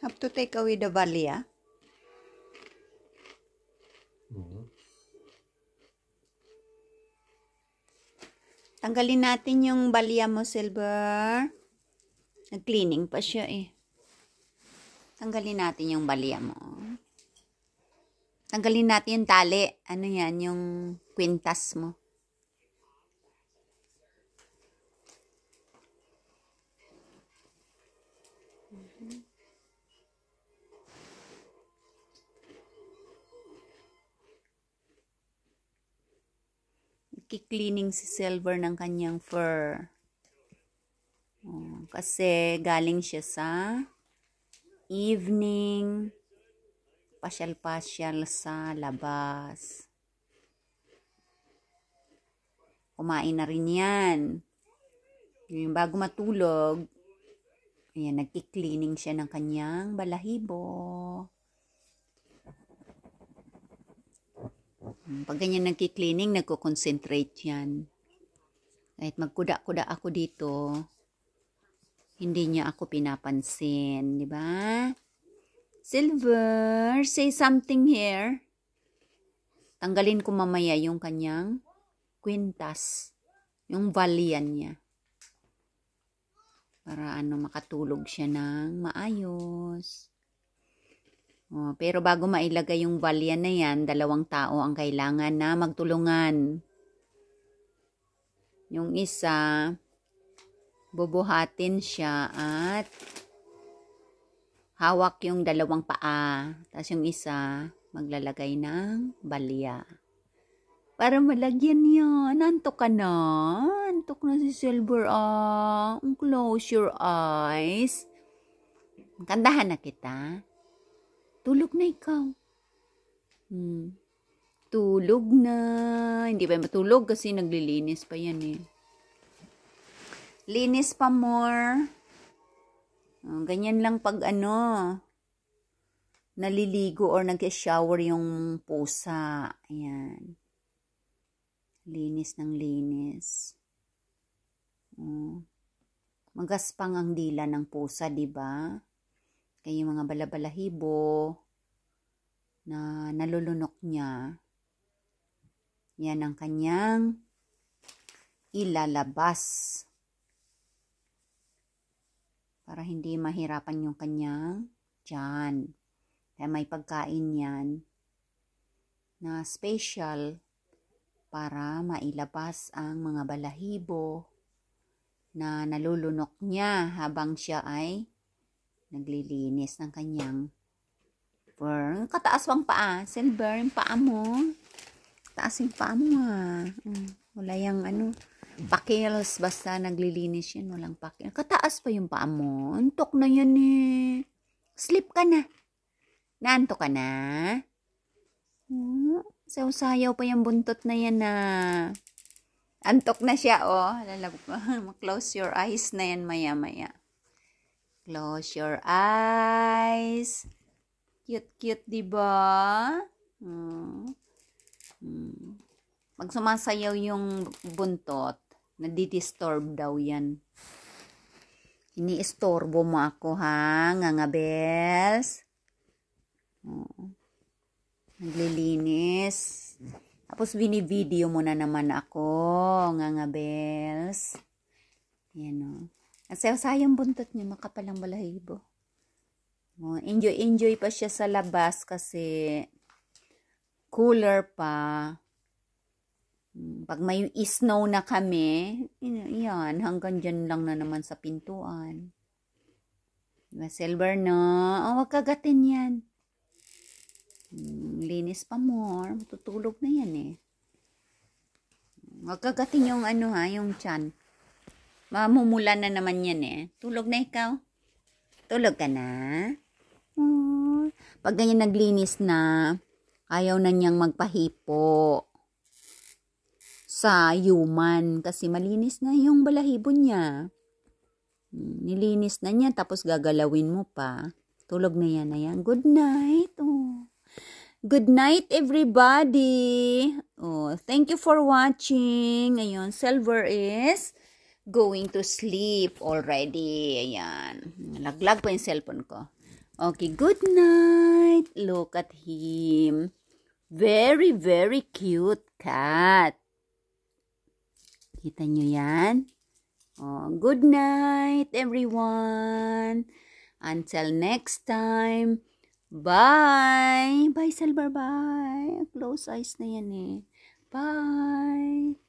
Have to take away the valia. Tanggalin natin yung balya mo, Silver. Nag-cleaning pa siya eh. Tanggalin natin yung balya mo. Tanggalin natin yung tali. Ano yan? Yung kwintas mo. Nagki-cleaning si Silver ng kanyang fur. Kasi galing siya sa evening pasyal-pasyal sa labas. Kumain na rin yan. Yung bago matulog, ayan, nagki-cleaning siya ng kanyang balahibo. Pag ganyan nagki-cleaning, nagko-concentrate yan. Kahit magkuda-kuda ako dito, hindi niya ako pinapansin, di ba? Silver, say something here. Tanggalin ko mamaya yung kanyang kwintas, yung valian niya. Para makatulog siya ng maayos. Pero bago mailagay yung valian na yan, 2 tao ang kailangan na magtulungan. Yung isa, bubuhatin siya at hawak yung 2 paa. Tapos yung isa, maglalagay ng balya. Para malagyan yan. Antok ka na. Antok na si Silver. Close your eyes. Kandahan na kita. Tulog na ikaw. Tulog na. Hindi pa matulog kasi naglilinis pa yan eh. Linis pa more. Ganyan lang pag naliligo or nag-shower yung pusa. Ayan. Linis ng linis. Magaspang ang dila ng pusa, di ba? Kaya yung mga balabalahibo na nalulunok niya, yan ang kanyang ilalabas para hindi mahirapan yung kanyang tiyan. Kaya may pagkain yan na special para mailabas ang mga balahibo na nalulunok niya habang siya ay naglilinis ng kanyang fur. Kataas bang paa? Silver, yung paa mo. Taas yung paa mo Wala yung pakils. Basta naglilinis yan. Walang pakils. Kataas pa yung paa mo. Antok na yan eh. Sleep ka na. Naantok ka na? Sayaw pa yung buntot na yan antok na siya close your eyes na yan maya-maya. Close your eyes. Cute, diba? Pag sumasayaw yung buntot, nadidisturb daw yan. Ini-istorbo mo ako ngangabels. Naglilinis. Tapos bini-video mo na naman ako, ngangabels. Yan At sayang buntot niya, makapalang balahibo. Enjoy pa siya sa labas kasi cooler pa. Pag may snow na kami, yan, hanggang dyan lang na naman sa pintuan. Silver wag kagatin yan. Linis pa more. Tutulog na yan eh. Wag kagatin yung yung tiyan. Mamumula na naman yan eh. Tulog na ikaw. Tulog ka na. Pag ganyan naglinis na, ayaw na niyang magpahipo sa human kasi malinis na yung balahibo niya. Nilinis na niya tapos gagalawin mo pa. Tulog na yan. Good night. Good night everybody. Thank you for watching. Ayun, Silver is going to sleep already. Ayan. Laglag pa yung cellphone ko. Okay, good night. Look at him. Very, very cute cat. Kita nyo yan? Oh, good night, everyone. Until next time. Bye. Bye, Silver. Bye. Close eyes na yan eh. Bye.